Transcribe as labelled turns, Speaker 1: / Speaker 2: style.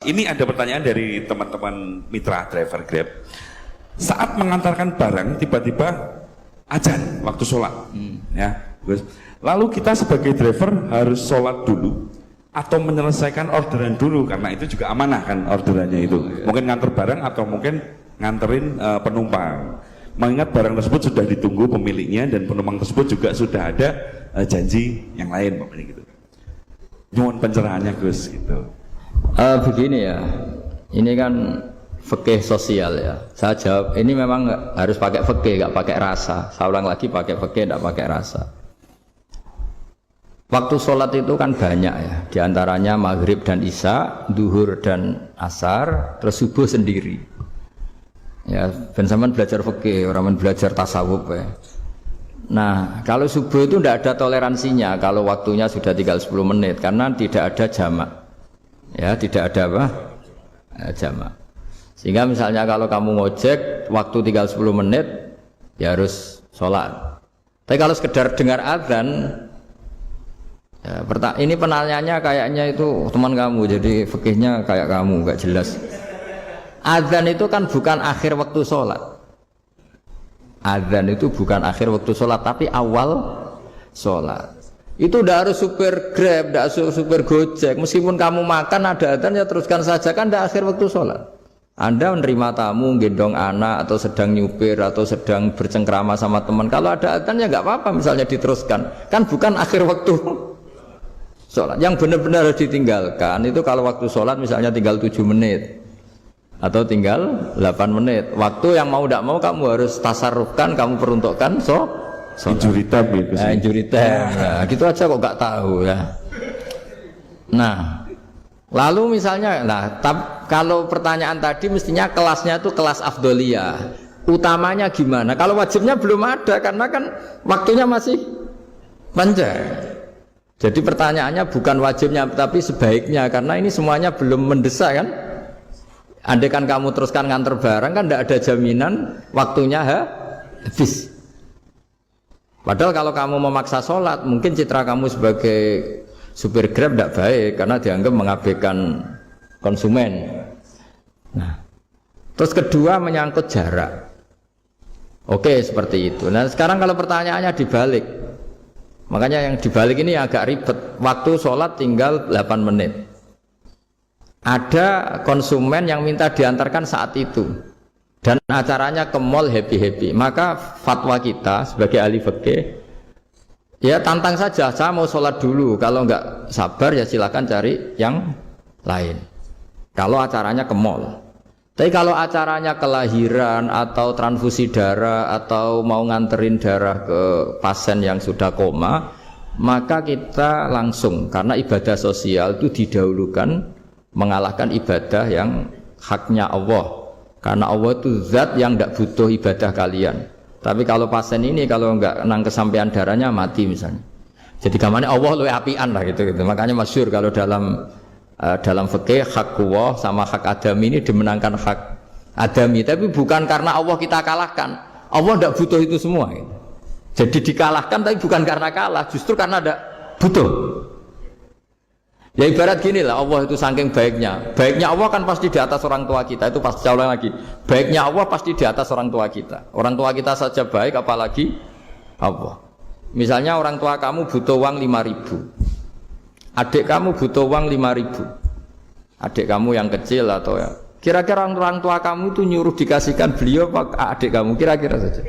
Speaker 1: Ini ada pertanyaan dari teman-teman mitra driver Grab. Saat mengantarkan barang tiba-tiba azan waktu sholat, ya. Lalu kita sebagai driver harus sholat dulu atau menyelesaikan orderan dulu karena itu juga amanah kan orderannya itu. Mungkin nganter barang atau mungkin nganterin penumpang. Mengingat barang tersebut sudah ditunggu pemiliknya dan penumpang tersebut juga sudah ada janji yang lain, gitu. Nyuwun pencerahannya Gus gitu.
Speaker 2: Begini ya, ini kan fikih sosial ya. Saya jawab, ini memang harus pakai fikih, nggak pakai rasa. Saya ulang lagi, pakai fikih, nggak pakai rasa. Waktu sholat itu kan banyak ya, diantaranya maghrib dan isya, duhur dan asar, terus subuh sendiri. Ya, ben sampean belajar fikih, orang belajar tasawuf ya. Nah, kalau subuh itu tidak ada toleransinya kalau waktunya sudah tinggal 10 menit karena tidak ada jamak. Ya, tidak ada apa? Jamak. Sehingga misalnya kalau kamu ngojek waktu tinggal 10 menit ya harus sholat. Tapi kalau sekedar dengar azan ya, ini penanyanya kayaknya itu teman kamu, jadi fikihnya kayak kamu, nggak jelas. Azan itu kan bukan akhir waktu sholat. Azan itu bukan akhir waktu sholat, tapi awal sholat. Itu udah harus supir Grab, udah harus supir Gojek. Meskipun kamu makan ada adzan ya teruskan saja, kan udah akhir waktu sholat. Anda menerima tamu, gendong anak, atau sedang nyupir, atau sedang bercengkrama sama teman. Kalau ada adzan ya nggak apa-apa, misalnya diteruskan. Kan bukan akhir waktu sholat. Yang benar-benar harus ditinggalkan itu kalau waktu sholat misalnya tinggal 7 menit. Atau tinggal 8 menit. Waktu yang mau tidak mau kamu harus tasarrufkan, kamu peruntukkan
Speaker 1: injury time gitu sih.
Speaker 2: Injury time. Nah, gitu aja kok nggak tahu ya. Nah, lalu misalnya, kalau pertanyaan tadi mestinya kelasnya itu kelas afdoliyah. Utamanya gimana? Kalau wajibnya belum ada karena kan waktunya masih panjang. Jadi pertanyaannya bukan wajibnya tapi sebaiknya karena ini semuanya belum mendesak kan? Andai kan kamu teruskan nganter barang kan tidak ada jaminan waktunya habis. Padahal kalau kamu memaksa sholat, mungkin citra kamu sebagai supir Grab tidak baik karena dianggap mengabaikan konsumen. Nah, terus kedua menyangkut jarak. Oke, seperti itu. Nah, sekarang kalau pertanyaannya dibalik, makanya yang dibalik ini agak ribet. Waktu sholat tinggal 8 menit. Ada konsumen yang minta diantarkan saat itu. Dan acaranya ke mall happy-happy, maka fatwa kita sebagai ahli fikih ya tantang saja, saya mau sholat dulu, kalau enggak sabar ya silakan cari yang lain kalau acaranya ke mall. Tapi kalau acaranya kelahiran atau transfusi darah atau mau nganterin darah ke pasien yang sudah koma, maka kita langsung, karena ibadah sosial itu didahulukan mengalahkan ibadah yang haknya Allah. Karena Allah itu zat yang tidak butuh ibadah kalian. Tapi kalau pasien ini kalau enggak nang kesampaian darahnya mati misalnya. Jadi gamane Allah luwih apian lah gitu. Makanya masyhur kalau dalam fikih hak Allah sama hak adami ini dimenangkan hak adami. Tapi bukan karena Allah kita kalahkan. Allah tidak butuh itu semua. Gitu. Jadi dikalahkan tapi bukan karena kalah, justru karena tidak butuh. Ya ibarat gini lah, Allah itu saking baiknya. Baiknya Allah kan pasti di atas orang tua kita. Itu pasti ulang lagi. Baiknya Allah pasti di atas orang tua kita. Orang tua kita saja baik, apalagi Allah. Misalnya orang tua kamu butuh uang 5.000. Adik kamu butuh uang 5.000. Adik kamu yang kecil atau ya. Kira-kira orang tua kamu itu nyuruh dikasihkan beliau apa adik kamu? Kira-kira saja.